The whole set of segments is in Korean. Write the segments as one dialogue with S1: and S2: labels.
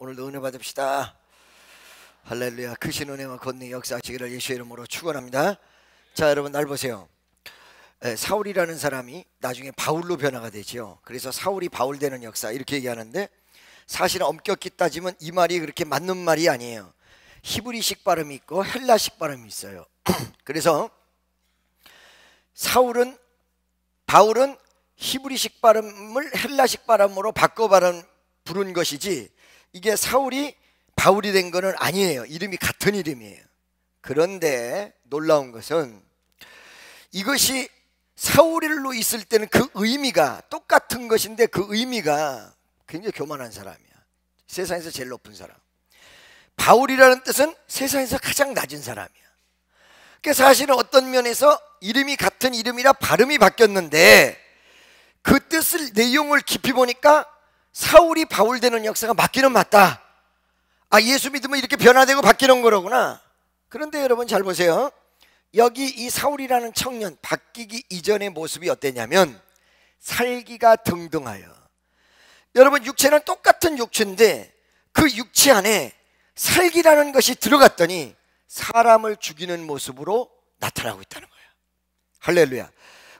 S1: 오늘도 은혜 받읍시다. 할렐루야. 크신 은혜와 권능의 역사하시기를 예수의 이름으로 축원합니다. 자, 여러분 날 보세요. 사울이라는 사람이 나중에 바울로 변화가 되죠. 그래서 사울이 바울 되는 역사 이렇게 얘기하는데, 사실은 엄격히 따지면 이 말이 그렇게 맞는 말이 아니에요. 히브리식 발음이 있고 헬라식 발음이 있어요. 그래서 바울은 히브리식 발음을 헬라식 발음으로 바꿔 부른 것이지, 이게 사울이 바울이 된 거는 아니에요. 이름이 같은 이름이에요. 그런데 놀라운 것은 이것이 사울로 있을 때는 그 의미가 똑같은 것인데, 그 의미가 굉장히 교만한 사람이야. 세상에서 제일 높은 사람. 바울이라는 뜻은 세상에서 가장 낮은 사람이야. 그러니까 사실은 어떤 면에서 이름이 같은 이름이라 발음이 바뀌었는데, 그 뜻을 내용을 깊이 보니까 사울이 바울 되는 역사가 맞기는 맞다. 아, 예수 믿으면 이렇게 변화되고 바뀌는 거로구나. 그런데 여러분 잘 보세요. 여기 이 사울이라는 청년, 바뀌기 이전의 모습이 어땠냐면 살기가 등등하여. 여러분, 육체는 똑같은 육체인데 그 육체 안에 살기라는 것이 들어갔더니 사람을 죽이는 모습으로 나타나고 있다는 거예요. 할렐루야.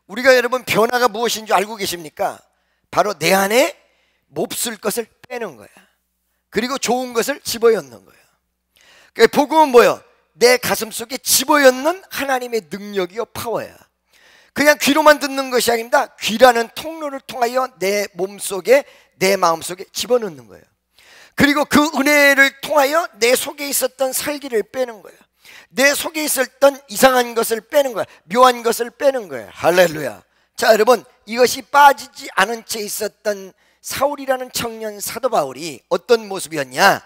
S1: 우리가 여러분 변화가 무엇인 줄 알고 계십니까? 바로 내 안에 몹쓸 것을 빼는 거야. 그리고 좋은 것을 집어넣는 거야. 그러니까 복음은 뭐예요? 내 가슴 속에 집어넣는 하나님의 능력이요, 파워야. 그냥 귀로만 듣는 것이 아닙니다. 귀라는 통로를 통하여 내 몸속에, 내 마음속에 집어넣는 거예요. 그리고 그 은혜를 통하여 내 속에 있었던 살기를 빼는 거예요. 내 속에 있었던 이상한 것을 빼는 거야. 묘한 것을 빼는 거예요. 할렐루야. 자, 여러분, 이것이 빠지지 않은 채 있었던 사울이라는 청년 사도 바울이 어떤 모습이었냐?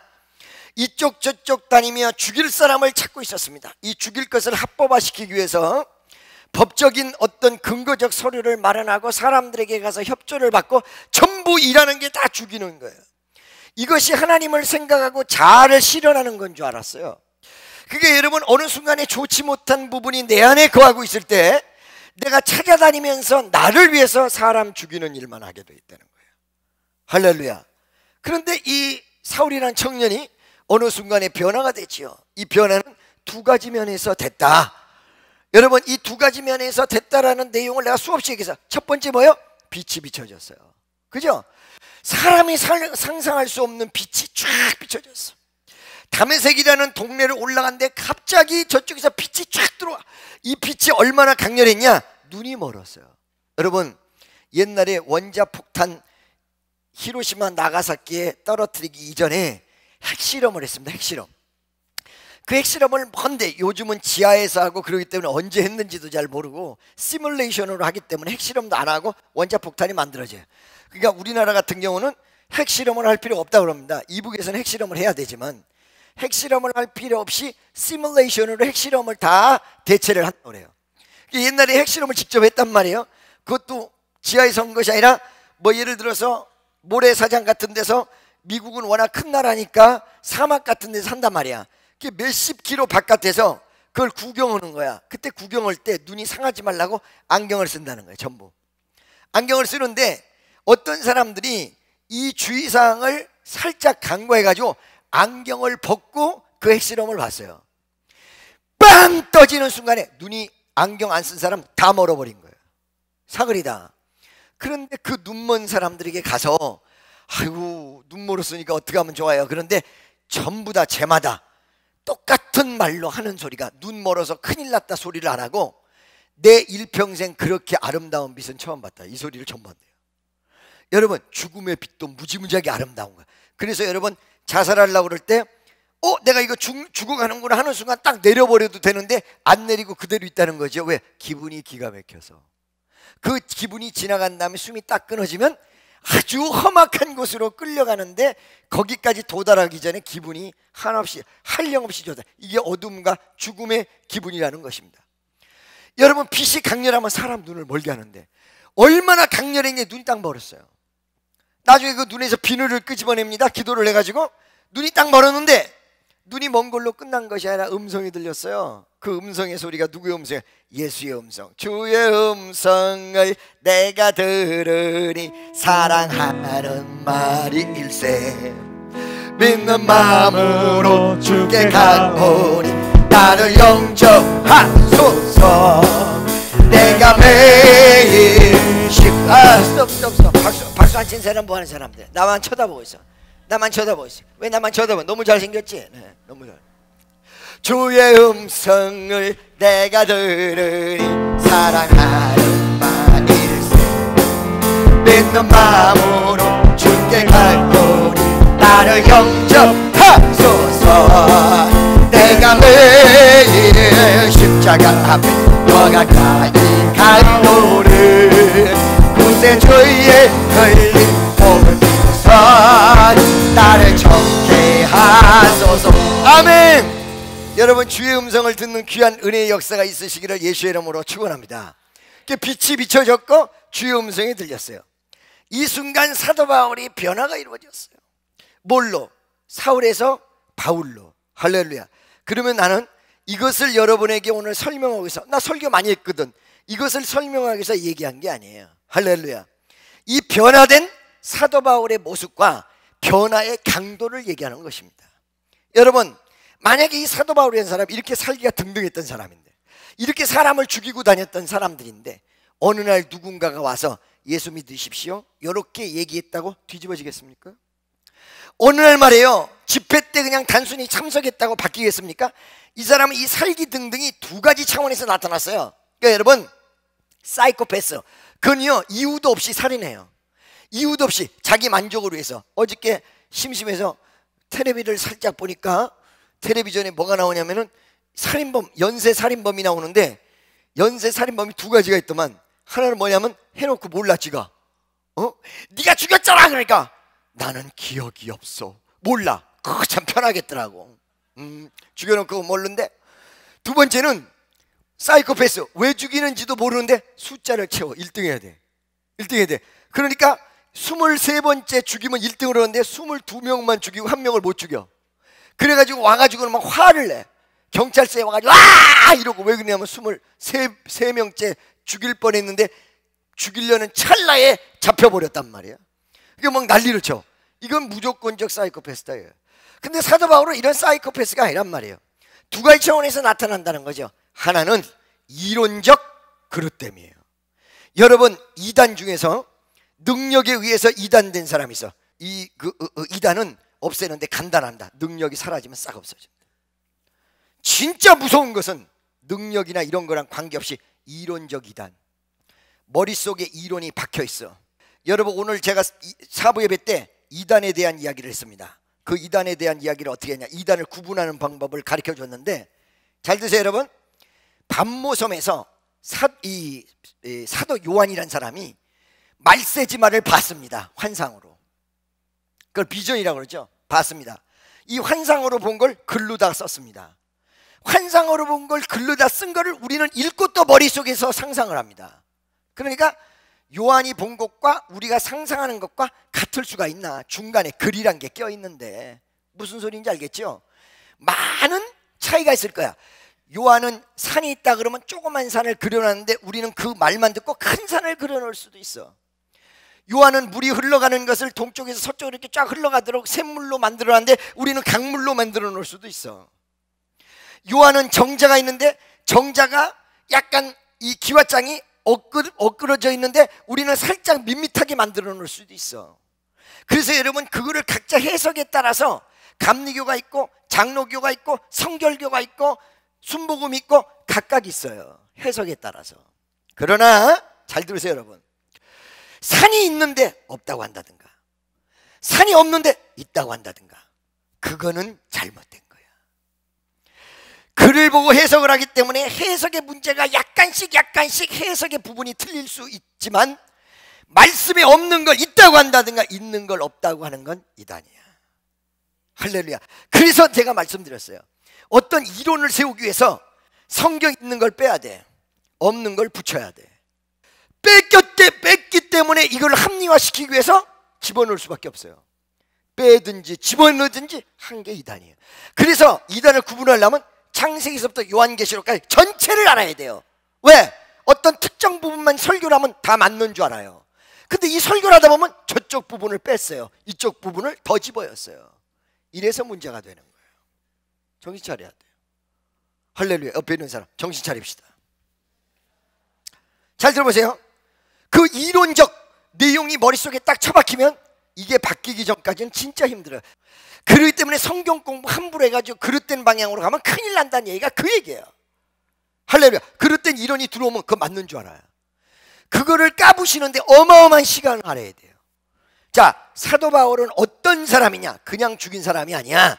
S1: 이쪽 저쪽 다니며 죽일 사람을 찾고 있었습니다. 이 죽일 것을 합법화시키기 위해서 법적인 어떤 근거적 서류를 마련하고 사람들에게 가서 협조를 받고 전부 일하는 게 다 죽이는 거예요. 이것이 하나님을 생각하고 자아를 실현하는 건 줄 알았어요. 그게 여러분, 어느 순간에 좋지 못한 부분이 내 안에 거하고 있을 때 내가 찾아다니면서 나를 위해서 사람 죽이는 일만 하게 돼 있다는 거예요. 할렐루야. 그런데 이 사울이라는 청년이 어느 순간에 변화가 됐지요. 이 변화는 두 가지 면에서 됐다. 여러분, 이 두 가지 면에서 됐다라는 내용을 내가 수없이 얘기해서, 첫 번째 뭐예요? 빛이 비춰졌어요. 그죠? 사람이 상상할 수 없는 빛이 쫙 비춰졌어. 다메섹이라는 동네를 올라갔는데 갑자기 저쪽에서 빛이 쫙 들어와. 이 빛이 얼마나 강렬했냐? 눈이 멀었어요. 여러분, 옛날에 원자폭탄 히로시마 나가사키에 떨어뜨리기 이전에 핵실험을 했습니다. 핵실험. 그 핵실험을 먼데, 요즘은 지하에서 하고 그러기 때문에 언제 했는지도 잘 모르고 시뮬레이션으로 하기 때문에 핵실험도 안 하고 원자폭탄이 만들어져요. 그러니까 우리나라 같은 경우는 핵실험을 할 필요 없다고 그럽니다. 이북에서는 핵실험을 해야 되지만 핵실험을 할 필요 없이 시뮬레이션으로 핵실험을 다 대체를 한다고 그래요. 옛날에 핵실험을 직접 했단 말이에요. 그것도 지하에서 한 것이 아니라 뭐 예를 들어서 모래사장 같은 데서, 미국은 워낙 큰 나라니까 사막 같은 데서 한단 말이야. 몇십 킬로 바깥에서 그걸 구경하는 거야. 그때 구경할 때 눈이 상하지 말라고 안경을 쓴다는 거예요. 전부 안경을 쓰는데, 어떤 사람들이 이 주의사항을 살짝 간과해가지고 안경을 벗고 그 핵실험을 봤어요. 빵 떠지는 순간에 눈이, 안경 안 쓴 사람 다 멀어버린 거예요. 사거리다. 그런데 그 눈먼 사람들에게 가서, 아이고 눈 멀었으니까 어떻게 하면 좋아요? 그런데 전부 다 제마다 똑같은 말로 하는 소리가, 눈 멀어서 큰일 났다 소리를 안 하고, 내 일평생 그렇게 아름다운 빛은 처음 봤다, 이 소리를 처음 봤대요. 여러분, 죽음의 빛도 무지무지하게 아름다운 거야. 그래서 여러분, 자살하려고 그럴 때 내가 이거 죽어가는구나 하는 순간 딱 내려버려도 되는데 안 내리고 그대로 있다는 거죠. 왜? 기분이 기가 막혀서. 그 기분이 지나간 다음에 숨이 딱 끊어지면 아주 험악한 곳으로 끌려가는데, 거기까지 도달하기 전에 기분이 한없이 한량없이 좋다. 이게 어둠과 죽음의 기분이라는 것입니다. 여러분, 빛이 강렬하면 사람 눈을 멀게 하는데 얼마나 강렬했냐. 눈이 딱 멀었어요. 나중에 그 눈에서 비늘을 끄집어냅니다. 기도를 해가지고 눈이 딱 멀었는데, 눈이 먼 걸로 끝난 것이 아니라 음성이 들렸어요. 그 음성의 소리가 누구의 음성이에요? 예수의 음성. 주의 음성을 내가 들으니 사랑하는 말이 일세. 믿는 마음으로 주께 가오니 나를 영접하소서. 내가 매일 스톱. 박수 안 친 사람 뭐 하는 사람들? 나만 쳐다보고 있어. 왜 나만 쳐다봐? 너무 잘생겼지? 네, 너무 잘. 주의 음성을 내가 들으니 사랑하는 마일세. 믿는 마음으로 주께 갈거니 나를 영접하소서. 내가 매일 십자가 앞에 더 가까이 가노를 구세주의 흘린 몸을 선 나를 정케 하소서. 아멘. 여러분, 주의 음성을 듣는 귀한 은혜의 역사가 있으시기를 예수의 이름으로 축원합니다. 빛이 비춰졌고 주의 음성이 들렸어요. 이 순간 사도 바울이 변화가 이루어졌어요. 뭘로? 사울에서 바울로. 할렐루야. 그러면 나는 이것을 여러분에게 오늘 설명하기 위해서, 나 설교 많이 했거든. 이것을 설명하기 위해서 얘기한 게 아니에요. 할렐루야. 이 변화된 사도 바울의 모습과 변화의 강도를 얘기하는 것입니다. 여러분, 만약에 이 사도 바울이라는 사람이 이렇게 살기가 등등했던 사람인데, 이렇게 사람을 죽이고 다녔던 사람들인데, 어느 날 누군가가 와서 예수 믿으십시오 이렇게 얘기했다고 뒤집어지겠습니까? 어느 날 말이에요, 집회 때 그냥 단순히 참석했다고 바뀌겠습니까? 이 사람은 이 살기 등등이 두 가지 차원에서 나타났어요. 그러니까 여러분, 사이코패스, 그건요 이유도 없이 살인해요. 이유도 없이 자기 만족을 위해서. 어저께 심심해서 텔레비를 살짝 보니까 텔레비전에 뭐가 나오냐면은 살인범, 연쇄 살인범이 나오는데, 연쇄 살인범이 두 가지가 있더만. 하나는 뭐냐면 해놓고 몰라 지가. 네가 죽였잖아. 그러니까 나는 기억이 없어. 몰라. 그거 참 편하겠더라고. 죽여놓고 모르는데. 두 번째는 사이코패스, 왜 죽이는지도 모르는데 숫자를 채워. 1등 해야 돼. 1등 해야 돼. 그러니까 23번째 죽이면 1등을 하는데 22명만 죽이고 1명을 못 죽여. 그래가지고 와가지고는 막 화를 내. 경찰서에 와가지고 아! 이러고. 왜 그러냐면 23명째 죽일 뻔했는데 죽이려는 찰나에 잡혀버렸단 말이야. 이게 막 난리를 쳐. 이건 무조건적 사이코패스다. 근데 사도 바울은 이런 사이코패스가 아니란 말이에요. 두 가지 차원에서 나타난다는 거죠. 하나는 이론적 그릇됨이에요. 여러분, 이단 중에서 능력에 의해서 이단된 사람이 있어. 이단은 없애는데 간단합니다. 능력이 사라지면 싹 없어집니다. 진짜 무서운 것은 능력이나 이런 거랑 관계없이 이론적 이단. 머릿속에 이론이 박혀 있어. 여러분, 오늘 제가 사부 예배 때 이단에 대한 이야기를 했습니다. 그 이단에 대한 이야기를 어떻게 했냐, 이단을 구분하는 방법을 가르쳐 줬는데, 잘 드세요 여러분. 반모섬에서 사도 요한이라는 사람이 말세지마를 봤습니다. 환상으로. 그걸 비전이라고 그러죠. 봤습니다. 이 환상으로 본 걸 글로다 썼습니다. 환상으로 본 걸 글로다 쓴 거를 우리는 읽고 또 머릿속에서 상상을 합니다. 그러니까 요한이 본 것과 우리가 상상하는 것과 같을 수가 있나. 중간에 글이란 게 껴있는데 무슨 소리인지 알겠죠? 많은 차이가 있을 거야. 요한은 산이 있다 그러면 조그만 산을 그려놨는데 우리는 그 말만 듣고 큰 산을 그려놓을 수도 있어. 요한은 물이 흘러가는 것을 동쪽에서 서쪽으로 이렇게 쫙 흘러가도록 샘물로 만들어놨는데 우리는 강물로 만들어 놓을 수도 있어. 요한은 정자가 있는데 정자가 약간 이 기와장이 엇그러져 있는데 우리는 살짝 밋밋하게 만들어 놓을 수도 있어. 그래서 여러분, 그거를 각자 해석에 따라서 감리교가 있고 장로교가 있고 성결교가 있고 순복음이 있고 각각 있어요. 해석에 따라서. 그러나 잘 들으세요 여러분. 산이 있는데 없다고 한다든가, 산이 없는데 있다고 한다든가, 그거는 잘못된 거야. 글을 보고 해석을 하기 때문에 해석의 문제가 약간씩 해석의 부분이 틀릴 수 있지만, 말씀에 없는 걸 있다고 한다든가 있는 걸 없다고 하는 건 이단이야. 할렐루야. 그래서 제가 말씀드렸어요. 어떤 이론을 세우기 위해서 성경 있는 걸 빼야 돼. 없는 걸 붙여야 돼. 뺐기 때문에 이걸 합리화시키기 위해서 집어넣을 수밖에 없어요. 빼든지 집어넣든지 한 게 이단이에요. 그래서 이단을 구분하려면 창세기서부터 요한계시록까지 전체를 알아야 돼요. 왜? 어떤 특정 부분만 설교를 하면 다 맞는 줄 알아요. 근데 이 설교를 하다 보면 저쪽 부분을 뺐어요. 이쪽 부분을 더 집어였어요. 이래서 문제가 되는 거예요. 정신 차려야 돼요. 할렐루야. 옆에 있는 사람 정신 차립시다. 잘 들어보세요. 그 이론적 내용이 머릿속에 딱 처박히면 이게 바뀌기 전까지는 진짜 힘들어요. 그렇기 때문에 성경 공부 함부로 해가지고 그릇된 방향으로 가면 큰일 난다는 얘기가 그 얘기예요. 할렐루야. 그릇된 이론이 들어오면 그거 맞는 줄 알아요. 그거를 까부시는데 어마어마한 시간을 할애해야 돼요. 자, 사도 바울은 어떤 사람이냐? 그냥 죽인 사람이 아니야.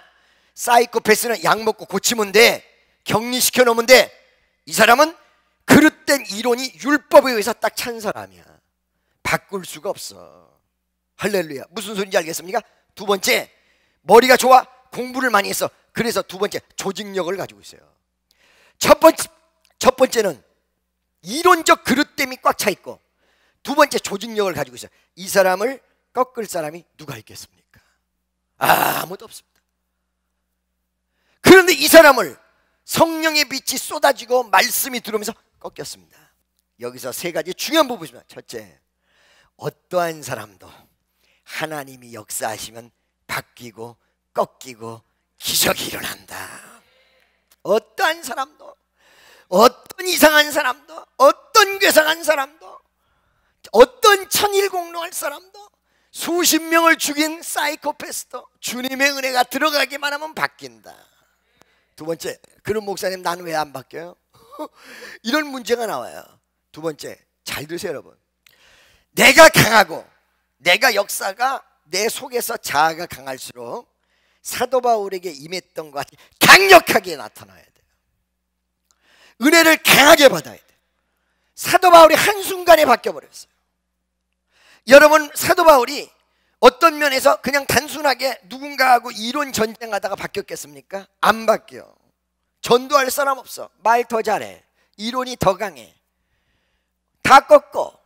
S1: 사이코패스는 약 먹고 고치면 돼. 격리시켜 놓으면 돼. 이 사람은 그릇된 이론이 율법에 의해서 딱 찬 사람이야. 바꿀 수가 없어. 할렐루야. 무슨 소리인지 알겠습니까? 두 번째, 머리가 좋아. 공부를 많이 했어. 그래서 두 번째, 조직력을 가지고 있어요. 첫 번째는 이론적 그릇됨이 꽉 차 있고, 두 번째 조직력을 가지고 있어요. 이 사람을 꺾을 사람이 누가 있겠습니까? 아무도 없습니다. 그런데 이 사람을 성령의 빛이 쏟아지고 말씀이 들어오면서 꺾였습니다. 여기서 세 가지 중요한 부분이 있습니다. 첫째, 어떠한 사람도 하나님이 역사하시면 바뀌고 꺾이고 기적이 일어난다. 어떠한 사람도, 어떤 이상한 사람도, 어떤 괴상한 사람도, 어떤 천일공로할 사람도, 수십 명을 죽인 사이코패스도 주님의 은혜가 들어가기만 하면 바뀐다. 두 번째, 그런 목사님 나는 왜 안 바뀌어요? 이런 문제가 나와요. 두 번째, 잘 들으세요 여러분. 내가 강하고 내가 역사가 내 속에서 자아가 강할수록 사도 바울에게 임했던 것 같이 강력하게 나타나야 돼요. 은혜를 강하게 받아야 돼요. 사도 바울이 한순간에 바뀌어버렸어요. 여러분, 사도 바울이 어떤 면에서 그냥 단순하게 누군가하고 이론 전쟁하다가 바뀌었겠습니까? 안 바뀌어. 전도할 사람 없어. 말 더 잘해. 이론이 더 강해. 다 꺾어.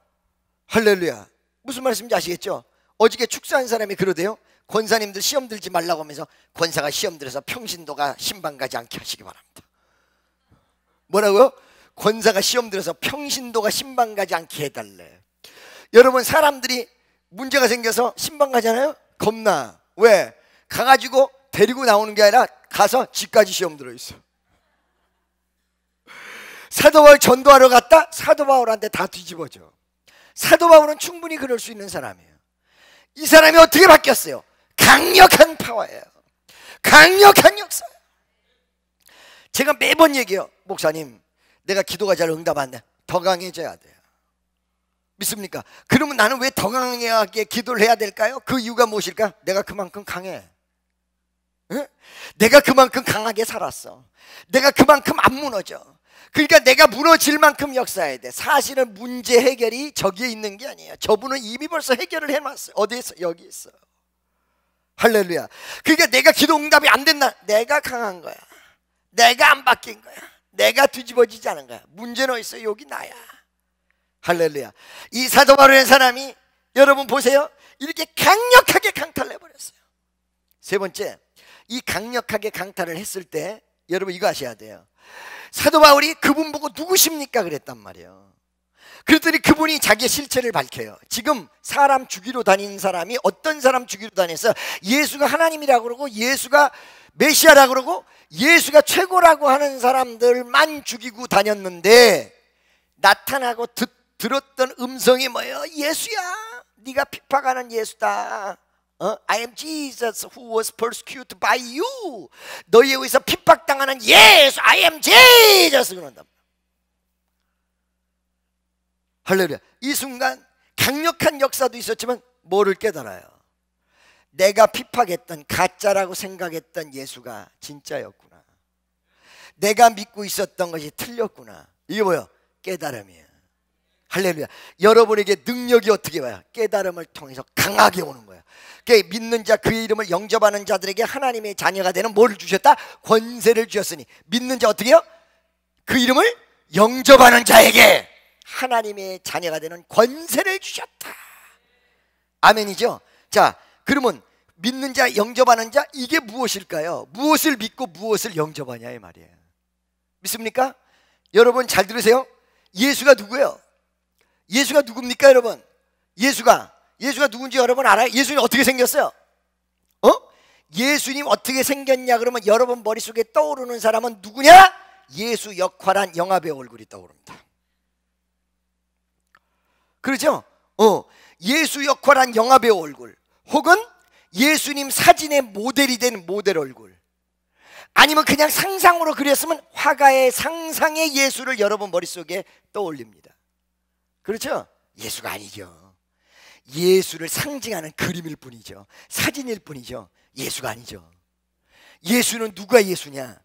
S1: 할렐루야. 무슨 말씀인지 아시겠죠? 어저께 축사한 사람이 그러대요. 권사님들 시험 들지 말라고 하면서 권사가 시험 들어서 평신도가 신방 가지 않게 하시기 바랍니다. 뭐라고요? 권사가 시험 들어서 평신도가 신방 가지 않게 해달래. 여러분, 사람들이 문제가 생겨서 신방 가잖아요? 겁나. 왜? 가가지고 데리고 나오는 게 아니라 가서 집까지 시험 들어있어. 사도 바울 전도하러 갔다? 사도 바울한테 다 뒤집어져. 사도 바울은 충분히 그럴 수 있는 사람이에요. 이 사람이 어떻게 바뀌었어요? 강력한 파워예요. 강력한 역사예요. 제가 매번 얘기해요. 목사님, 내가 기도가 잘 응답 안 돼. 더 강해져야 돼요. 믿습니까? 그러면 나는 왜 더 강하게 기도를 해야 될까요? 그 이유가 무엇일까? 내가 그만큼 강해. 응? 내가 그만큼 강하게 살았어. 내가 그만큼 안 무너져. 그러니까 내가 무너질 만큼 역사해야 돼. 사실은 문제 해결이 저기에 있는 게 아니에요. 저분은 이미 벌써 해결을 해놨어요. 어디에 있어? 여기 있어. 할렐루야. 그러니까 내가 기도 응답이 안 된다. 내가 강한 거야. 내가 안 바뀐 거야. 내가 뒤집어지지 않은 거야. 문제는 어디 있어? 여기 나야. 할렐루야. 이 사도 바울이라는 사람이 여러분 보세요. 이렇게 강력하게 강탈을 해버렸어요. 세 번째, 이 강력하게 강탈을 했을 때 여러분 이거 아셔야 돼요. 사도 바울이 그분 보고 누구십니까? 그랬단 말이에요. 그랬더니 그분이 자기의 실체를 밝혀요. 지금 사람 죽이러 다니는 사람이 어떤 사람 죽이러 다녀서 예수가 하나님이라고 그러고 예수가 메시아라고 그러고 예수가 최고라고 하는 사람들만 죽이고 다녔는데 나타나고 들었던 음성이 뭐예요? 예수야, 네가 핍박하는 예수다. I am Jesus who was persecuted by you. 너희에 의해서 핍박당하는 예수, I am Jesus 그런다. 할렐루야. 이 순간 강력한 역사도 있었지만 뭐를 깨달아요? 내가 핍박했던 가짜라고 생각했던 예수가 진짜였구나. 내가 믿고 있었던 것이 틀렸구나. 이게 뭐예요? 깨달음이에요. 할렐루야. 여러분에게 능력이 어떻게 와요? 깨달음을 통해서 강하게 오는 거예요. 믿는 자, 그의 이름을 영접하는 자들에게 하나님의 자녀가 되는 뭐를 주셨다? 권세를 주셨으니. 믿는 자 어떻게 해요? 그 이름을 영접하는 자에게 하나님의 자녀가 되는 권세를 주셨다. 아멘이죠? 자, 그러면 믿는 자, 영접하는 자, 이게 무엇일까요? 무엇을 믿고 무엇을 영접하냐 이 말이에요. 믿습니까? 여러분 잘 들으세요. 예수가 누구예요? 예수가 누굽니까 여러분? 예수가 누군지 여러분 알아요? 예수는 어떻게 생겼어요? 예수님 어떻게 생겼냐 그러면 여러분 머릿속에 떠오르는 사람은 누구냐? 예수 역할한 영화배우 얼굴이 떠오릅니다. 그렇죠? 예수 역할한 영화배우 얼굴, 혹은 예수님 사진의 모델이 된 모델 얼굴, 아니면 그냥 상상으로 그렸으면 화가의 상상의 예수를 여러분 머릿속에 떠올립니다. 그렇죠? 예수가 아니죠. 예수를 상징하는 그림일 뿐이죠. 사진일 뿐이죠. 예수가 아니죠. 예수는 누가 예수냐?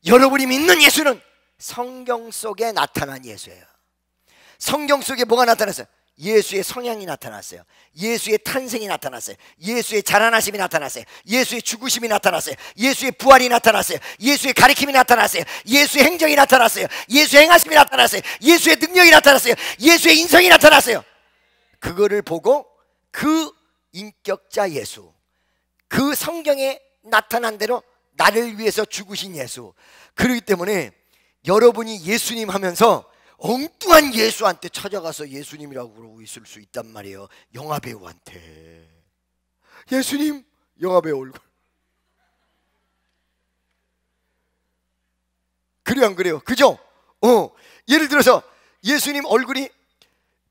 S1: 여러분이 믿는 예수는 성경 속에 나타난 예수예요. 성경 속에 뭐가 나타났어요? 예수의 성향이 나타났어요. 예수의 탄생이 나타났어요. 예수의 자라나심이 나타났어요. 예수의 죽으심이 나타났어요. 예수의 부활이 나타났어요. 예수의 가르침이 나타났어요. 예수의 행정이 나타났어요. 예수의 행하심이 나타났어요. 예수의 능력이 나타났어요. 예수의 인성이 나타났어요. 그거를 보고 그 인격자 예수, 그 성경에 나타난 대로 나를 위해서 죽으신 예수, 그렇기 때문에 여러분이 예수님 하면서 엉뚱한 예수한테 찾아가서 예수님이라고 그러고 있을 수 있단 말이에요. 영화배우한테. 예수님, 영화배우 얼굴. 그래요 안 그래요? 그죠? 예를 들어서 예수님 얼굴이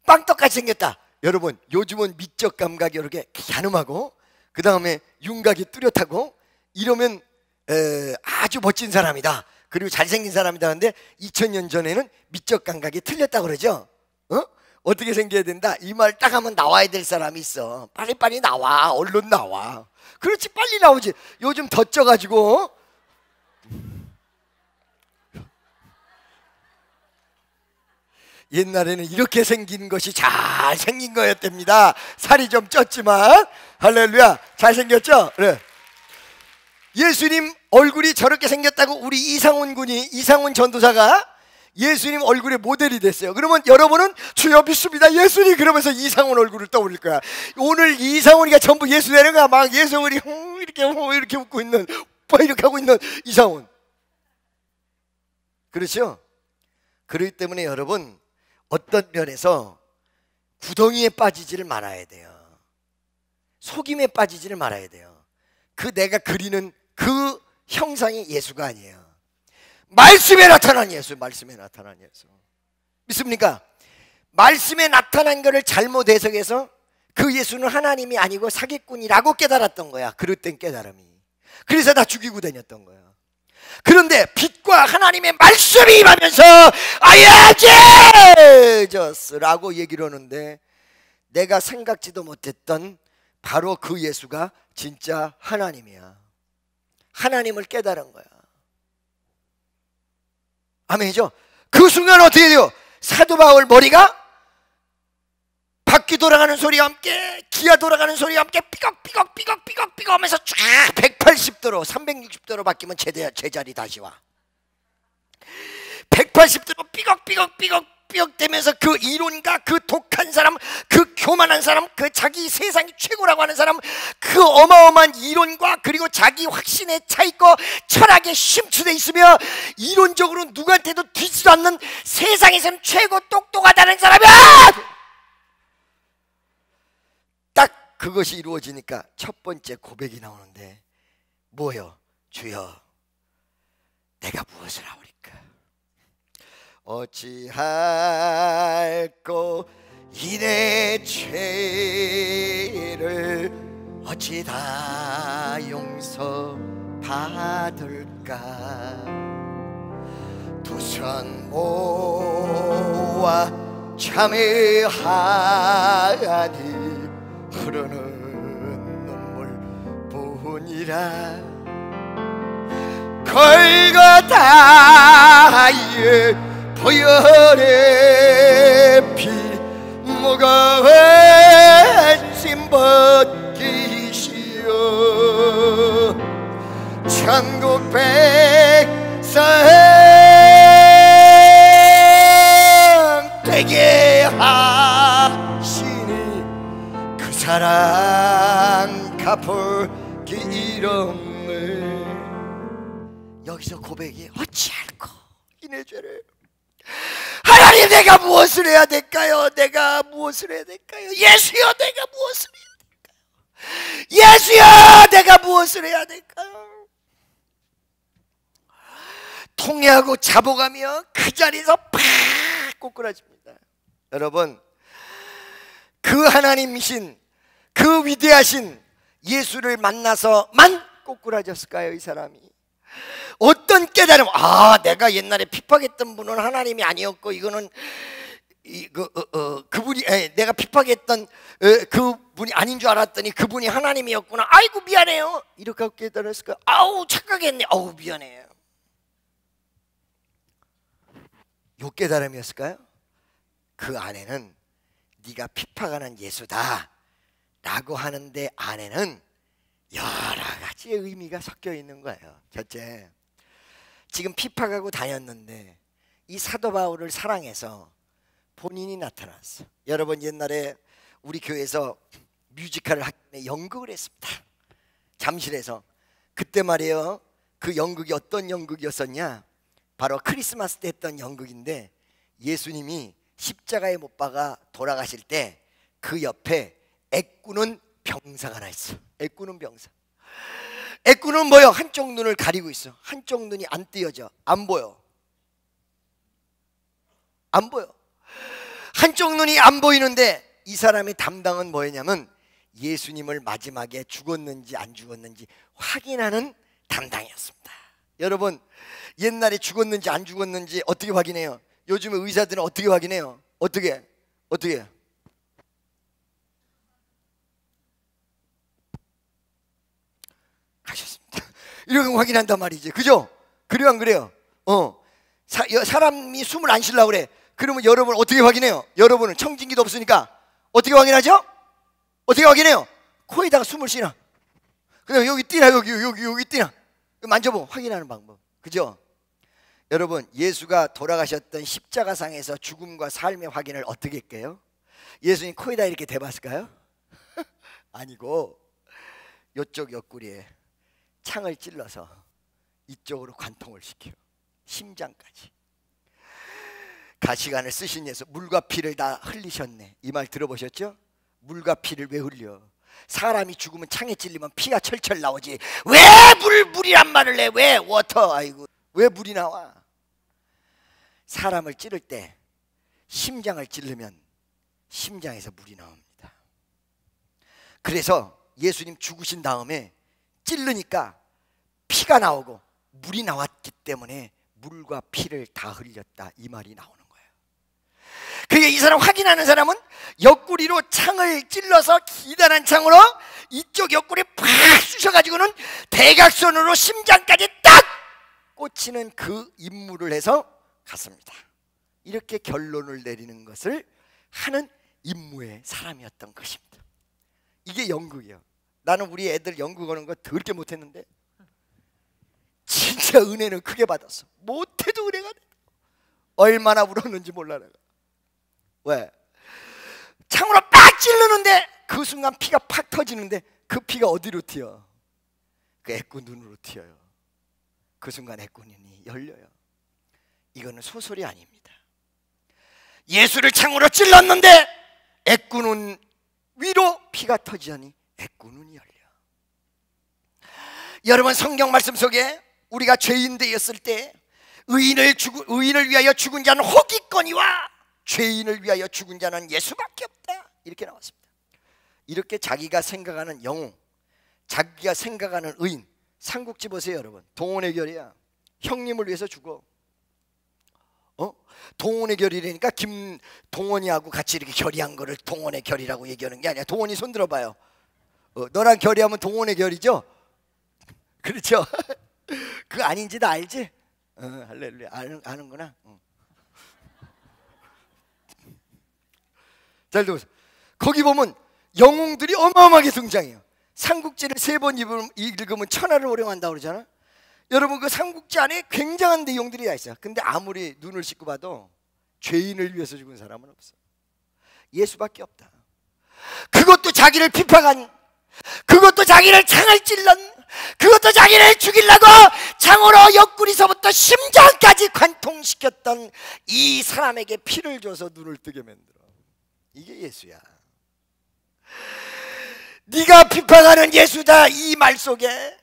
S1: 빵떡같이 생겼다. 여러분 요즘은 미적 감각이 이렇게 가늠하고 그 다음에 윤곽이 뚜렷하고 이러면 아주 멋진 사람이다, 그리고 잘생긴 사람이다 하는데 2000년 전에는 미적 감각이 틀렸다고 그러죠. 어떻게 생겨야 된다? 이 말 딱 하면 나와야 될 사람이 있어. 빨리빨리 나와. 얼른 나와. 그렇지, 빨리 나오지. 요즘 덧져가지고 옛날에는 이렇게 생긴 것이 잘생긴 거였답니다. 살이 좀 쪘지만 할렐루야, 잘생겼죠? 그래. 예수님 얼굴이 저렇게 생겼다고 우리 이상훈 전도사가 예수님 얼굴의 모델이 됐어요. 그러면 여러분은 주여 믿습니다 예수님 그러면서 이상훈 얼굴을 떠올릴 거야. 오늘 이상훈이가 전부 예수 되는 거야. 막 예수님이 이렇게 웃고 있는, 이렇게 하고 있는 이상훈. 그렇죠? 그렇기 때문에 여러분 어떤 면에서 구덩이에 빠지지를 말아야 돼요. 속임에 빠지지를 말아야 돼요. 그 내가 그리는 그 형상이 예수가 아니에요. 말씀에 나타난 예수, 말씀에 나타난 예수. 믿습니까? 말씀에 나타난 것을 잘못 해석해서 그 예수는 하나님이 아니고 사기꾼이라고 깨달았던 거야. 그릇된 깨달음이. 그래서 다 죽이고 다녔던 거야. 그런데 빛과 하나님의 말씀이 임하면서 I am Jesus라고 얘기를 하는데 내가 생각지도 못했던 바로 그 예수가 진짜 하나님이야. 하나님을 깨달은 거야. 아멘이죠? 그 순간 어떻게 돼요? 사도 바울 머리가 바퀴 돌아가는 소리와 함께, 기아 돌아가는 소리와 함께 삐걱 하면서 쫙 180도로 360도로 바뀌면 제자리 다시 와. 180도로 삐걱 되면서 그 이론가, 그 독한 사람, 그 교만한 사람, 그 자기 세상이 최고라고 하는 사람, 그 어마어마한 이론과 그리고 자기 확신에 차있고 철학에 심취돼 있으며 이론적으로 누구한테도 뒤지도 않는 세상에서는 최고 똑똑하다는 사람이야. 딱 그것이 이루어지니까 첫 번째 고백이 나오는데 뭐요? 주여 내가 무엇을 하오리까? 어찌할꼬 이내 죄를 어찌 다 용서받을까? 두 손 모아 참회하니 흐르는 눈물뿐이라. 골고다의 보혈의 피 무거운 짐 벗기시오. 천국 백성 되게 하시니 그 사랑 갚을기 이름을. 여기서 고백이 어찌할꼬 이 내 죄를. 하나님 내가 무엇을 해야 될까요? 내가 무엇을 해야 될까요? 예수여 내가 무엇을 해야 될까요? 예수야, 내가 무엇을 해야 될까요? 통회하고 잡아가며 그 자리에서 팍 꼬꾸라집니다. 여러분, 그 하나님이신 그 위대하신 예수를 만나서만 꼬꾸라졌을까요? 이 사람이 어떤 깨달음, 내가 옛날에 핍박했던 분은 하나님이 아니었고 이거는 그분이 내가 핍박했던 그분이 아닌 줄 알았더니 그분이 하나님이었구나. 아이고 미안해요. 이렇게 깨달았을까요? 아우 착각했네. 아우 미안해요. 요 깨달음이었을까요? 그 안에는 네가 핍박하는 예수다 라고 하는데 안에는 여러 가지의 의미가 섞여 있는 거예요. 첫째, 지금 핍박하고 다녔는데 이 사도 바울을 사랑해서 본인이 나타났어. 여러분, 옛날에 우리 교회에서 뮤지컬을 하기 전에 연극을 했습니다. 잠실에서. 그때 말이에요, 그 연극이 어떤 연극이었었냐, 바로 크리스마스 때 했던 연극인데 예수님이 십자가에 못 박아 돌아가실 때 그 옆에 애꾸는 병사가 하나 있어. 애꾸는 병사. 애꾸는 뭐요? 한쪽 눈을 가리고 있어. 한쪽 눈이 안 띄어져. 안 보여. 안 보여. 한쪽 눈이 안 보이는데 이 사람의 담당은 뭐였냐면 예수님을 마지막에 죽었는지 안 죽었는지 확인하는 담당이었습니다. 여러분, 옛날에 죽었는지 안 죽었는지 어떻게 확인해요? 요즘에 의사들은 어떻게 확인해요? 어떻게? 하셨습니다. 이렇게 확인한단 말이지. 그죠? 그래요, 안 그래요? 사람이 숨을 안 쉬려고 그래. 그러면 여러분 어떻게 확인해요? 여러분은 청진기도 없으니까 어떻게 확인하죠? 어떻게 확인해요? 코에다가 숨을 쉬나. 그다음에 여기 뛰나, 여기 뛰나. 만져보고 확인하는 방법. 그죠? 여러분, 예수가 돌아가셨던 십자가상에서 죽음과 삶의 확인을 어떻게 할게요? 예수님 코에다 이렇게 대봤을까요? 아니고 이쪽 옆구리에 창을 찔러서 이쪽으로 관통을 시켜요. 심장까지. 가시관을 쓰신 예수, 물과 피를 다 흘리셨네. 이 말 들어보셨죠? 물과 피를 왜 흘려? 사람이 죽으면 창에 찔리면 피가 철철 나오지. 왜 물이란 말을 해? 왜 워터? 아이고, 왜 물이 나와? 사람을 찌를 때 심장을 찌르면 심장에서 물이 나옵니다. 그래서 예수님 죽으신 다음에 찔르니까 피가 나오고 물이 나왔기 때문에 물과 피를 다 흘렸다, 이 말이 나오는 거예요. 그게 이 사람 확인하는 사람은 옆구리로 창을 찔러서 기단한 창으로 이쪽 옆구리에 팍 쑤셔가지고는 대각선으로 심장까지 딱 꽂히는 그 임무를 해서 갔습니다. 이렇게 결론을 내리는 것을 하는 임무의 사람이었던 것입니다. 이게 연극이에요. 나는 우리 애들 연극 하는 거 더럽게 못했는데 진짜 은혜는 크게 받았어. 못해도 은혜가 돼. 얼마나 울었는지 몰라 내가. 왜? 창으로 빡 찌르는데 그 순간 피가 팍 터지는데 그 피가 어디로 튀어? 그 애꾸 눈으로 튀어요. 그 순간 애꾸 눈이 열려요. 이거는 소설이 아닙니다. 예수를 창으로 찔렀는데 애꾸 눈 위로 피가 터지더니 애꾸 눈이 열려. 여러분, 성경 말씀 속에 우리가 죄인 되었을 때 의인을 위하여 죽은 자는 혹있거니와 죄인을 위하여 죽은 자는 예수밖에 없다, 이렇게 나왔습니다. 이렇게 자기가 생각하는 영웅, 자기가 생각하는 의인, 삼국지 보세요. 여러분, 동원의 결이야. 형님을 위해서 죽어. 동원의 결이라니까 김동원이하고 같이 이렇게 결의한 거를 동원의 결이라고 얘기하는 게 아니야. 동원이 손 들어봐요. 너랑 결의하면 동원의 결이죠? 그렇죠? 그거 아닌지 다 알지? 할렐루야. 아는구나. 잘 들어보세요. 거기 보면 영웅들이 어마어마하게 등장해요. 삼국지를 3번 읽으면 천하를 호령한다고 그러잖아. 여러분, 그 삼국지 안에 굉장한 내용들이 다 있어요. 근데 아무리 눈을 씻고 봐도 죄인을 위해서 죽은 사람은 없어. 예수밖에 없다. 그것도 자기를 핍박한, 그것도 자기를 창을 찔른, 그것도 자기를 죽이려고 창으로 옆구리서부터 심장까지 관통시켰던 이 사람에게 피를 줘서 눈을 뜨게 만들어. 이게 예수야. 네가 비판하는 예수다 이 말 속에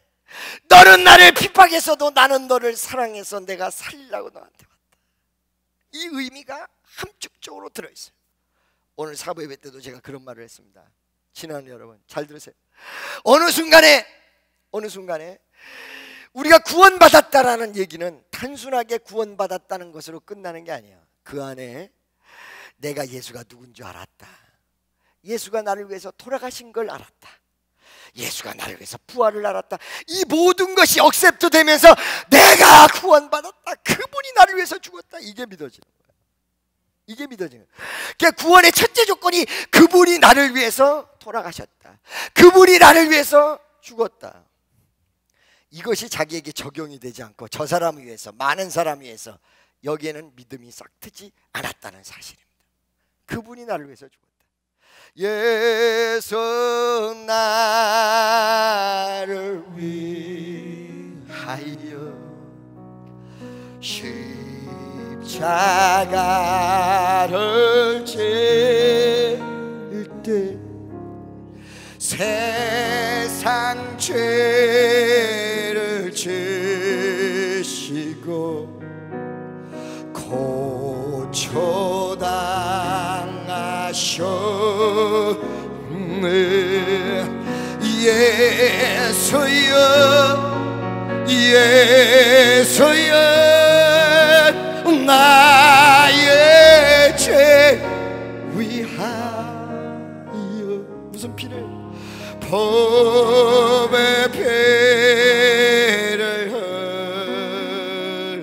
S1: 너는 나를 핍박했어도 나는 너를 사랑해서 내가 살리려고 너한테 왔다. 이 의미가 함축적으로 들어있어요. 오늘 사부 예배 때도 제가 그런 말을 했습니다. 친한 여러분 잘 들으세요. 어느 순간에 우리가 구원받았다라는 얘기는 단순하게 구원받았다는 것으로 끝나는 게 아니에요. 그 안에 내가 예수가 누군 줄 알았다. 예수가 나를 위해서 돌아가신 걸 알았다. 예수가 나를 위해서 부활을 알았다. 이 모든 것이 억셉트 되면서 내가 구원받았다. 그분이 나를 위해서 죽었다. 이게 믿어지는 거예요. 이게 믿어지는 거예요. 그러니까 구원의 첫째 조건이 그분이 나를 위해서 돌아가셨다. 그분이 나를 위해서 죽었다. 이것이 자기에게 적용이 되지 않고 저 사람을 위해서, 많은 사람을 위해서, 여기에는 믿음이 싹 트지 않았다는 사실입니다. 그분이 나를 위해서 죽었다. 예수 나를 위하여 십자가를 질 때 세상 죄를 지시고 고초당하셨네. 예수여 예수여 나의 죄 위하여 무슨 피를? 법의 피를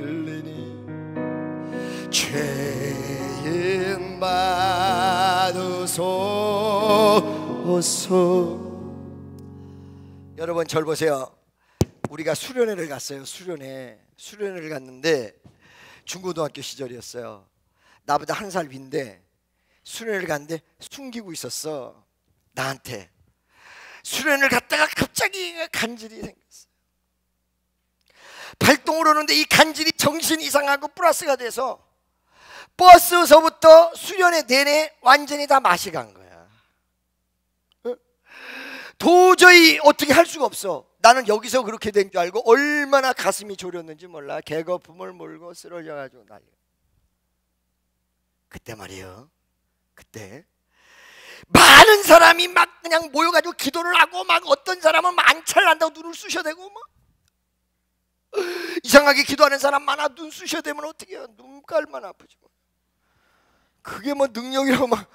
S1: 흘리니 죄인 받으소서. 여러분 절 보세요. 우리가 수련회를 갔어요. 수련회를 갔는데 중고등학교 시절이었어요. 나보다 한 살 위인데 수련회를 갔는데 숨기고 있었어. 나한테. 수련을 갔다가 갑자기 간질이 생겼어요. 발동을 오는데 이 간질이 정신 이상하고 플러스가 돼서 버스서부터 수련회 내내 완전히 다 맛이 간 거야. 도저히 어떻게 할 수가 없어. 나는 여기서 그렇게 된 줄 알고 얼마나 가슴이 졸였는지 몰라. 개거품을 몰고 쓰러져가지고 난리. 그때 말이에요. 그때 많은 사람이 막 그냥 모여가지고 기도를 하고 막 어떤 사람은 만찰 난다고 눈을 쑤셔대고 막 이상하게 기도하는 사람 많아. 눈 쑤셔대면 어떻게 해요? 눈깔만 아프지 뭐. 그게 뭐 능력이라고 막.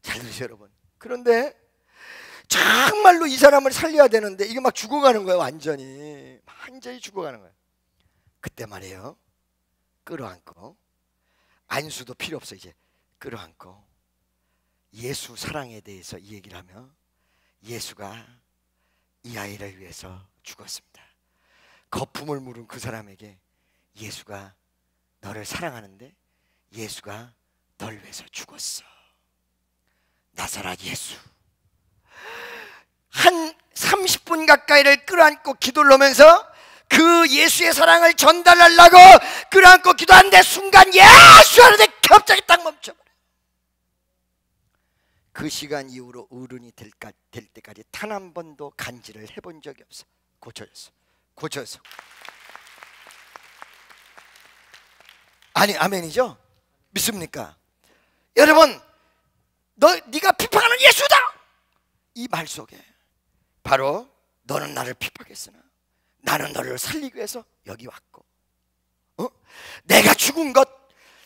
S1: 잘 들으세요 여러분. 그런데 정말로 이 사람을 살려야 되는데 이게 막 죽어가는 거예요. 완전히 죽어가는 거예요. 그때 말이에요. 끌어안고 안수도 필요 없어. 이제 끌어안고 예수 사랑에 대해서 이 얘기를 하며 예수가 이 아이를 위해서 죽었습니다. 거품을 물은 그 사람에게 예수가 너를 사랑하는데 예수가 널 위해서 죽었어. 나사렛 예수. 한 30분 가까이를 끌어안고 기도를 하면서 그 예수의 사랑을 전달하려고 끌어안고 기도하는데 순간 예수 하는데 갑자기 딱 멈춰버려. 그 시간 이후로 어른이 될 때까지 단 한 번도 간질을 해본 적이 없어. 고쳐졌어. 아니 아멘이죠? 믿습니까? 여러분, 네가 비판하는 예수다. 이 말 속에 바로 너는 나를 핍박했으나 나는 너를 살리기 위해서 여기 왔고, 내가 죽은 것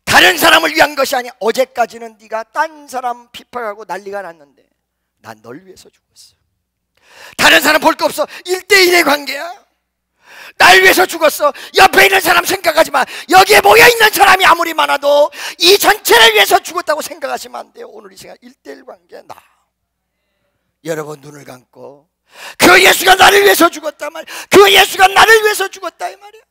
S1: 다른 사람을 위한 것이 아니야. 어제까지는 네가 딴 사람 핍박하고 난리가 났는데 난 널 위해서 죽었어. 다른 사람 볼 거 없어. 1대1의 관계야. 날 위해서 죽었어. 옆에 있는 사람 생각하지 마. 여기에 모여있는 사람이 아무리 많아도 이 전체를 위해서 죽었다고 생각하시면 안 돼요. 오늘 이 시간 1대1 관계야. 나 여러분 눈을 감고 그 예수가 나를 위해서 죽었다 말, 그 예수가 나를 위해서 죽었다 이 말이야.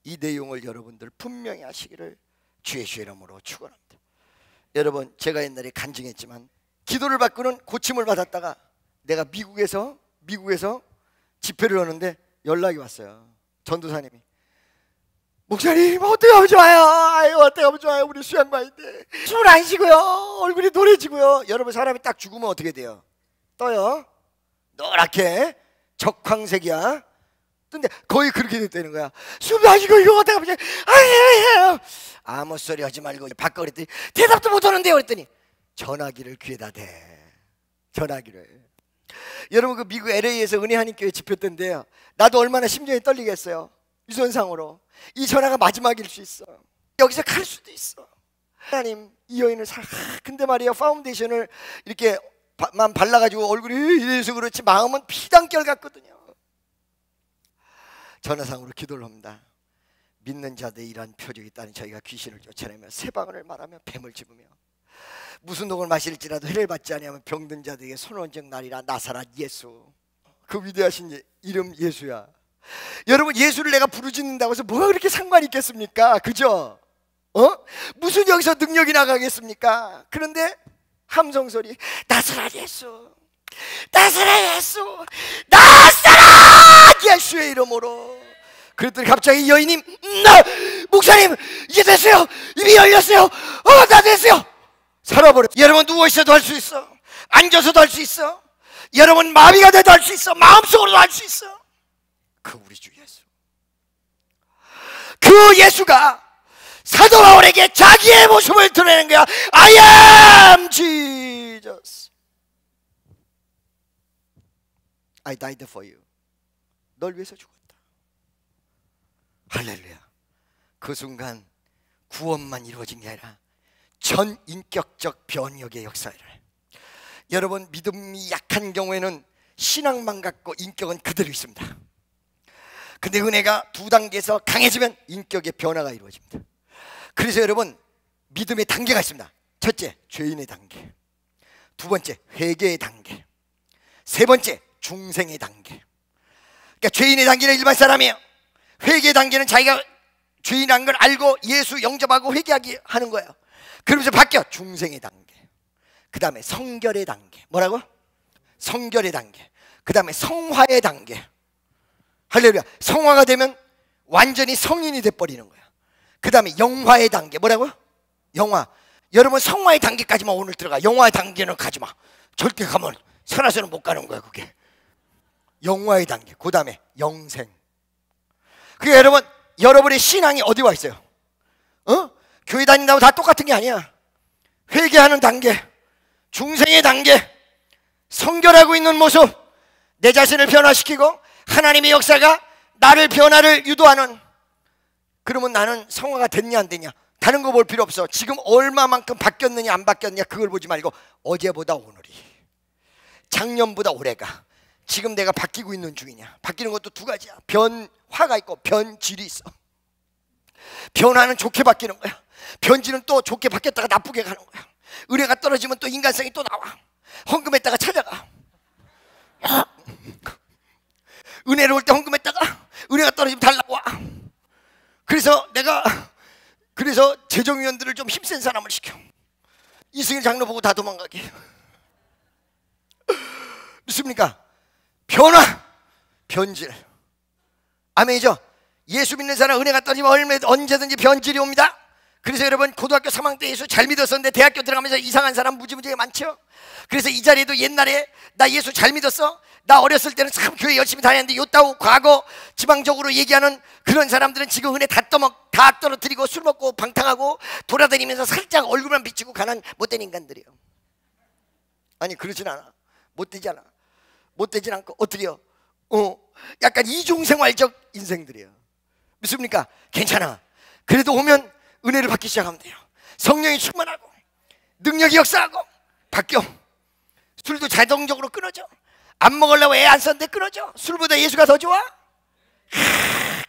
S1: 이 내용을 여러분들 분명히 하시기를 주의 이름으로 축원합니다. 여러분, 제가 옛날에 간증했지만 기도를 받고는 고침을 받았다가 내가 미국에서 집회를 하는데 연락이 왔어요. 전도사님이 목사님 어떻게 하면 좋아요? 아유 어떻게 하면 좋아요? 우리 수양반인데 숨을 안 쉬고요, 얼굴이 노래지고요. 여러분 사람이 딱 죽으면 어떻게 돼요? 떠요. 노랗게 적황색이야. 근데 거의 그렇게 됐다는 거야. 숨 안 쉬고 이거 어떻게 하면 아유 아무 소리 하지 말고 바꿔 그랬더니 대답도 못 하는데요 그랬더니 전화기를 귀에다 대. 전화기를. 여러분 그 미국 LA에서 은혜 한인교회 집회 때인데요, 나도 얼마나 심장이 떨리겠어요. 유선상으로 이 전화가 마지막일 수 있어. 여기서 갈 수도 있어. 하나님 이 여인을 근데 말이야 파운데이션을 이렇게 만 발라가지고 얼굴이 이래서 그렇지 마음은 피단결 같거든요. 전화상으로 기도를 합니다. 믿는 자들의 이러한 표적이 있다니 저희가 귀신을 쫓아내며 새방언을 말하며 뱀을 집으며 무슨 독을 마실지라도 해를 받지 아니하면 병든 자들에게 손원적 날이라 나사렛 예수. 그 위대하신 이름 예수야. 여러분 예수를 내가 부르짖는다고 해서 뭐가 그렇게 상관이 있겠습니까? 그죠? 무슨 여기서 능력이 나가겠습니까? 그런데 함성소리 나사렛 예수, 나사렛 예수, 나사렛 예수의 이름으로. 그랬더니 갑자기 여인이 목사님 이제 됐어요, 입이 열렸어요, 다 됐어요. 살아버려. 여러분 누워있어도 할 수 있어, 앉아서도 할 수 있어, 여러분 마비가 돼도 할 수 있어, 마음속으로도 할 수 있어. 그 우리 주 예수, 그 예수가 사도 바울에게 자기의 모습을 드러내는 거야. I am Jesus. I died for you. 널 위해서 죽었다. 할렐루야. 그 순간 구원만 이루어진 게 아니라 전 인격적 변혁의 역사를. 여러분 믿음이 약한 경우에는 신앙만 갖고 인격은 그대로 있습니다. 근데 은혜가 두 단계에서 강해지면 인격의 변화가 이루어집니다. 그래서 여러분 믿음의 단계가 있습니다. 첫째 죄인의 단계, 두 번째 회개의 단계, 세 번째 중생의 단계. 그러니까 죄인의 단계는 일반 사람이에요. 회개의 단계는 자기가 죄인한 걸 알고 예수 영접하고 회개하기 하는 거예요. 그러면서 바뀌어 중생의 단계, 그 다음에 성결의 단계. 뭐라고? 성결의 단계. 그 다음에 성화의 단계. 할렐루야. 성화가 되면 완전히 성인이 돼버리는 거야. 그 다음에 영화의 단계. 뭐라고? 영화. 여러분 성화의 단계까지만 오늘 들어가. 영화의 단계는 가지마. 절대 가면 살아서는 못 가는 거야 그게. 영화의 단계. 그 다음에 영생. 그게 여러분 여러분의 신앙이 어디 와 있어요? 교회 다닌다고 다 똑같은 게 아니야. 회개하는 단계, 중생의 단계, 성결하고 있는 모습, 내 자신을 변화시키고 하나님의 역사가 나를 변화를 유도하는. 그러면 나는 성화가 됐냐 안 됐냐 다른 거 볼 필요 없어. 지금 얼마만큼 바뀌었느냐 안 바뀌었느냐 그걸 보지 말고 어제보다 오늘이, 작년보다 올해가, 지금 내가 바뀌고 있는 중이냐. 바뀌는 것도 두 가지야. 변화가 있고 변질이 있어. 변화는 좋게 바뀌는 거야. 변질은 또 좋게 바뀌었다가 나쁘게 가는 거야. 은혜가 떨어지면 또 인간성이 또 나와. 헌금했다가 찾아가. 은혜로 올 때 헌금했다가 은혜가 떨어지면 달라고 와. 그래서 재정위원들을 좀 힘센 사람을 시켜. 이승일 장로 보고 다 도망가게. 믿습니까? 변화, 변질. 아멘이죠? 예수 믿는 사람 은혜가 떨어지면 언제든지 변질이 옵니다. 그래서 여러분 고등학교 3학년 때 예수 잘 믿었었는데 대학교 들어가면서 이상한 사람 무지무지하게 많죠. 그래서 이 자리에도 옛날에 나 예수 잘 믿었어, 나 어렸을 때는 참 교회 열심히 다녔는데 요따고 과거 지방적으로 얘기하는 그런 사람들은 지금 은혜 다 떨어뜨리고 술 먹고 방탕하고 돌아다니면서 살짝 얼굴만 비치고 가난 못된 인간들이에요. 아니 그렇진 않아. 못되지 않아. 못되진 않고 어떻게 해요? 약간 이중생활적 인생들이에요. 믿습니까? 괜찮아. 그래도 오면 은혜를 받기 시작하면 돼요. 성령이 충만하고 능력이 역사하고 바뀌어. 술도 자동적으로 끊어져. 안 먹으려고 애 안 썼는데 끊어져. 술보다 예수가 더 좋아?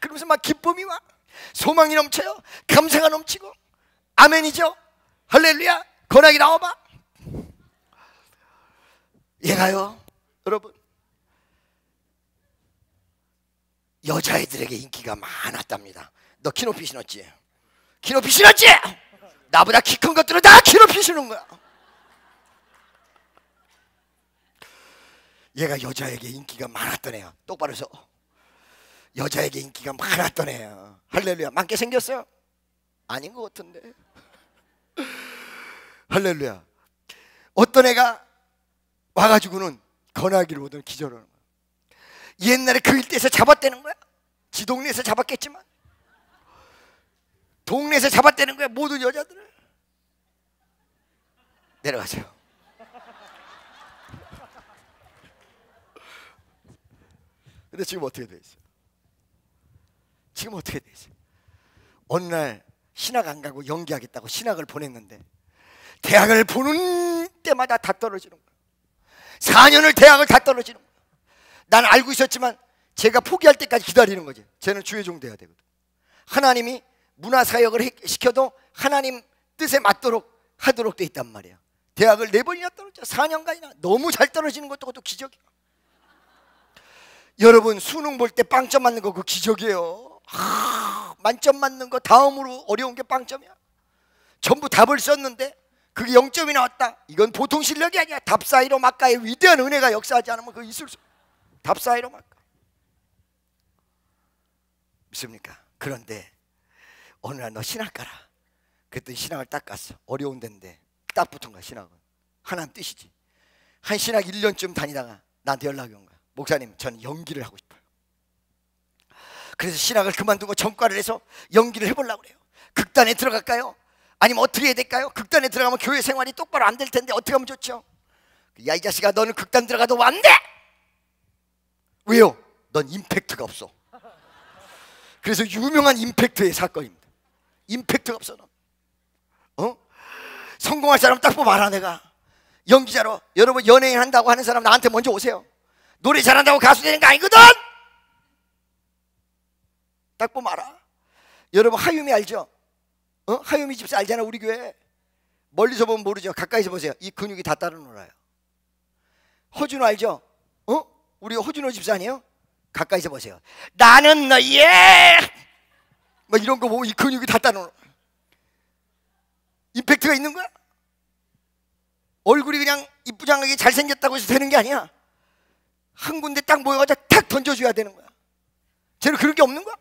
S1: 그러면서 막 기쁨이 와. 소망이 넘쳐요. 감사가 넘치고. 아멘이죠? 할렐루야. 권하기 나와봐. 얘가요 여러분 여자애들에게 인기가 많았답니다. 너 키높이 신었지? 키높이 신었지? 나보다 키 큰 것들은 다 키높이 신은 거야. 얘가 여자에게 인기가 많았던 애야. 똑바로 서. 여자에게 인기가 많았던 애야. 할렐루야. 많게 생겼어요? 아닌 것 같은데. 할렐루야. 어떤 애가 와가지고는 건하기를 오던 기절하는 거야. 옛날에 그 일대에서 잡았다는 거야. 지 동네에서 잡았겠지만 동네에서 잡았다는 거야. 모든 여자들을. 내려가세요. 근데 지금 어떻게 돼 있어요? 지금 어떻게 돼 있어요? 어느 날 신학 안 가고 연기하겠다고 신학을 보냈는데 대학을 보는 때마다 다 떨어지는 거야. 4년을 대학을 다 떨어지는 거야. 난 알고 있었지만 제가 포기할 때까지 기다리는 거지. 쟤는 주의종 돼야 되거든. 하나님이 문화사역을 시켜도 하나님 뜻에 맞도록 하도록 돼 있단 말이야. 대학을 4번이나 떨어져. 4년간이나. 너무 잘 떨어지는 것도 그것도 기적이야. 여러분 수능 볼 때 빵점 맞는 거 그거 기적이에요. 만점 맞는 거 다음으로 어려운 게 빵점이야. 전부 답을 썼는데 그게 0점이 나왔다. 이건 보통 실력이 아니야. 답 사이로 막가의 위대한 은혜가 역사하지 않으면 그거 있을 수 없어. 답 사이로 막가. 믿습니까? 그런데 어느 날 너 신학 가라. 그랬더니 신학을 딱 갔어. 어려운 데인데 딱 붙은 거야. 신학은 하나님 뜻이지. 한 신학 1년쯤 다니다가 나한테 연락이 온 거야. 목사님 저는 연기를 하고 싶어요. 그래서 신학을 그만두고 전과를 해서 연기를 해보려고 그래요. 극단에 들어갈까요? 아니면 어떻게 해야 될까요? 극단에 들어가면 교회 생활이 똑바로 안 될 텐데 어떻게 하면 좋죠? 야, 이 자식아, 너는 극단 들어가도 안 돼! 왜요? 넌 임팩트가 없어. 그래서 유명한 임팩트의 사건입니다. 임팩트가 없어. 넌. 성공할 사람 딱 보면 알아. 내가 연기자로, 여러분 연예인 한다고 하는 사람 나한테 먼저 오세요. 노래 잘한다고 가수 되는 거 아니거든. 딱 보면 알아. 여러분 하유미 알죠? 하유미 집사 알잖아. 우리 교회 멀리서 보면 모르죠. 가까이서 보세요. 이 근육이 다 따로 놀아요. 허준호 알죠? 우리 허준호 집사 아니에요? 가까이서 보세요. 나는 너의 뭐 이런 거 보면 이 근육이 다 따로 놀아. 임팩트가 있는 거야. 얼굴이 그냥 이쁘장하게 잘생겼다고 해서 되는 게 아니야. 한 군데 딱 모여가지고 탁 던져줘야 되는 거야. 쟤는 그런 게 없는 거야.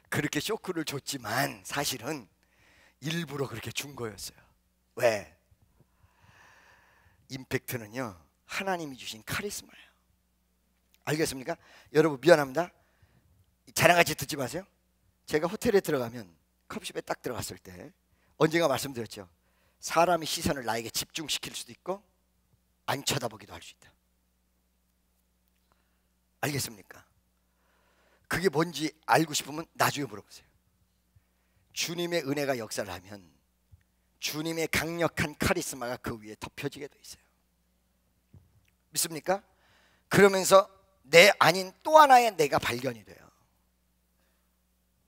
S1: 그렇게 쇼크를 줬지만 사실은 일부러 그렇게 준 거였어요. 왜? 임팩트는요 하나님이 주신 카리스마예요. 알겠습니까? 여러분 미안합니다. 자랑같이 듣지 마세요. 제가 호텔에 들어가면 컵십에 딱 들어갔을 때 언젠가 말씀드렸죠. 사람의 시선을 나에게 집중시킬 수도 있고 안 쳐다보기도 할 수 있다. 알겠습니까? 그게 뭔지 알고 싶으면 나중에 물어보세요. 주님의 은혜가 역사를 하면 주님의 강력한 카리스마가 그 위에 덮여지게 돼 있어요. 믿습니까? 그러면서 내 아닌 또 하나의 내가 발견이 돼요.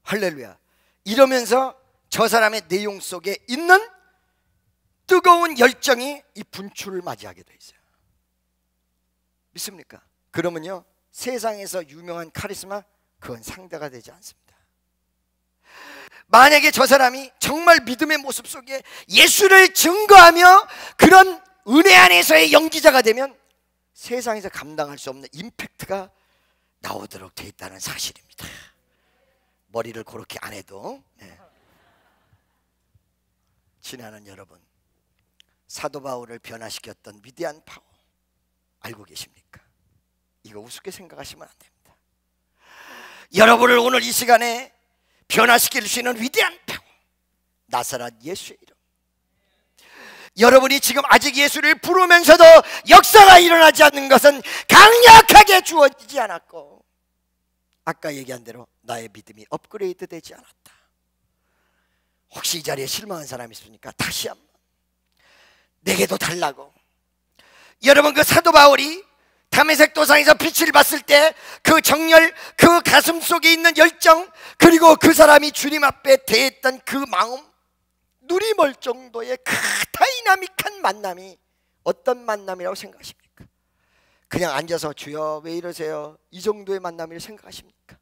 S1: 할렐루야. 이러면서 저 사람의 내용 속에 있는 뜨거운 열정이 이 분출을 맞이하게 돼 있어요. 믿습니까? 그러면요 세상에서 유명한 카리스마 그건 상대가 되지 않습니다. 만약에 저 사람이 정말 믿음의 모습 속에 예수를 증거하며 그런 은혜 안에서의 연기자가 되면 세상에서 감당할 수 없는 임팩트가 나오도록 돼 있다는 사실입니다. 머리를 그렇게 안 해도. 지나는 여러분, 사도 바울을 변화시켰던 위대한 파워 알고 계십니까? 이거 우습게 생각하시면 안 됩니다. 여러분을 오늘 이 시간에 변화시킬 수 있는 위대한 파워, 나사렛 예수의 이름. 여러분이 지금 아직 예수를 부르면서도 역사가 일어나지 않는 것은 강력하게 주어지지 않았고 아까 얘기한 대로 나의 믿음이 업그레이드 되지 않았다. 혹시 이 자리에 실망한 사람이 있습니까? 다시 한번 내게도 달라고. 여러분 그 사도 바울이 다메섹 도상에서 빛을 봤을 때 그 정열, 그 가슴 속에 있는 열정, 그리고 그 사람이 주님 앞에 대했던 그 마음, 눈이 멀 정도의 그 다이나믹한 만남이 어떤 만남이라고 생각하십니까? 그냥 앉아서 주여 왜 이러세요? 이 정도의 만남이라고 생각하십니까?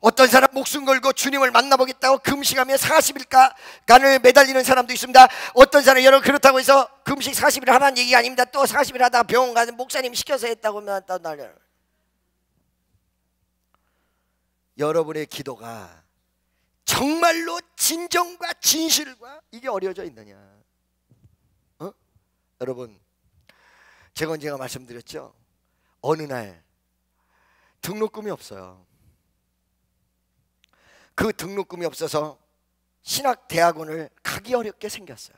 S1: 어떤 사람 목숨 걸고 주님을 만나보겠다고 금식하며 40일간을 매달리는 사람도 있습니다. 어떤 사람 여러분 그렇다고 해서 금식 40일 하라는 얘기가 아닙니다. 또 40일 하다가 병원 가서 목사님 시켜서 했다고 하면 또 날려. 여러분의 기도가 정말로 진정과 진실과 이게 어려져 있느냐? 여러분, 제가 언젠가 말씀드렸죠. 어느 날 등록금이 없어요. 그 등록금이 없어서 신학대학원을 가기 어렵게 생겼어요.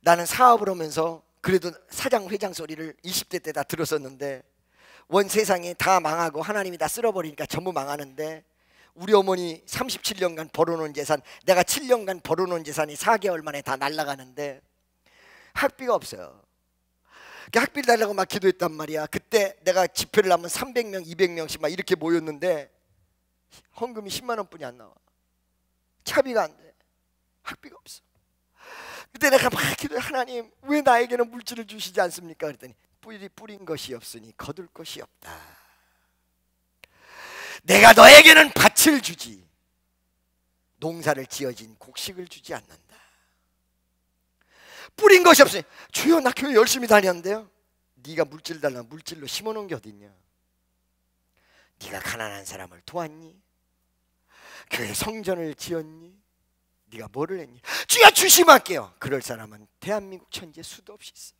S1: 나는 사업을 하면서 그래도 사장 회장 소리를 20대 때 다 들었었는데 원 세상이 다 망하고 하나님이 다 쓸어버리니까 전부 망하는데 우리 어머니 37년간 벌어놓은 재산, 내가 7년간 벌어놓은 재산이 4개월 만에 다 날아가는데 학비가 없어요. 학비를 달라고 막 기도했단 말이야. 그때 내가 집회를 하면 300명, 200명씩 막 이렇게 모였는데 헌금이 10만 원뿐이 안 나와. 차비가 안 돼. 학비가 없어. 그때 내가 막 기도해. 하나님 왜 나에게는 물질을 주시지 않습니까? 그랬더니 뿌린 것이 없으니 거둘 것이 없다. 내가 너에게는 밭을 주지 농사를 지어진 곡식을 주지 않는다. 뿌린 것이 없으니 주여 나 교회 열심히 다녔는데요. 네가 물질 달라면 물질로 심어놓은 게 어딨냐? 네가 가난한 사람을 도왔니? 교회 성전을 지었니? 네가 뭐를 했니? 주여 주시할게요. 그럴 사람은 대한민국 천지에 수도 없이 있어.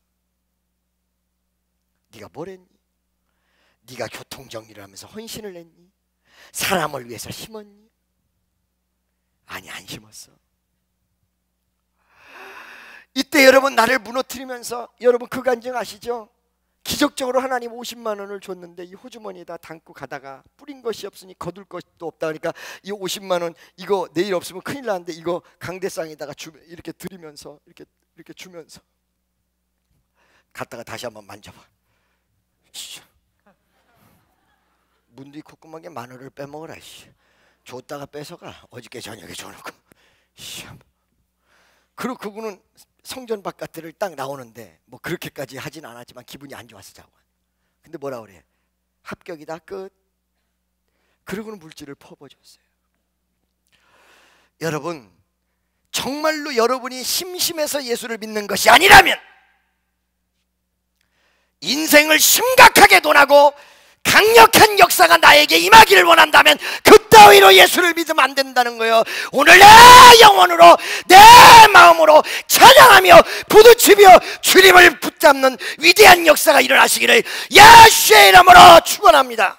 S1: 네가 뭘 했니? 네가 교통정리를 하면서 헌신을 했니? 사람을 위해서 심었니? 아니 안 심었어. 이때 여러분 나를 무너뜨리면서 여러분 그 간증 아시죠? 기적적으로 하나님 50만 원을 줬는데 이 호주머니에다 담고 가다가 뿌린 것이 없으니 거둘 것도 없다. 그러니까 이 50만 원 이거 내일 없으면 큰일 나는데 이거 강대상에다가 이렇게 드리면서 이렇게 주면서 갔다가 다시 한번 만져봐. 문득 콧구멍에 마늘을 빼먹으라. 줬다가 뺏어가. 어저께 저녁에 줘놓고. 그리고 그분은 성전 바깥을 딱 나오는데 뭐 그렇게까지 하진 않았지만 기분이 안 좋았어 자고. 근데 뭐라 그래? 합격이다 끝. 그러고는 물질을 퍼부어줬어요. 여러분 정말로 여러분이 심심해서 예수를 믿는 것이 아니라면 인생을 심각하게 논하고 강력한 역사가 나에게 임하기를 원한다면 그따위로 예수를 믿으면 안 된다는 거예요. 오늘 내 영혼으로 내 마음으로 찬양하며 부두치며 주님을 붙잡는 위대한 역사가 일어나시기를 예수의 이름으로 축원합니다.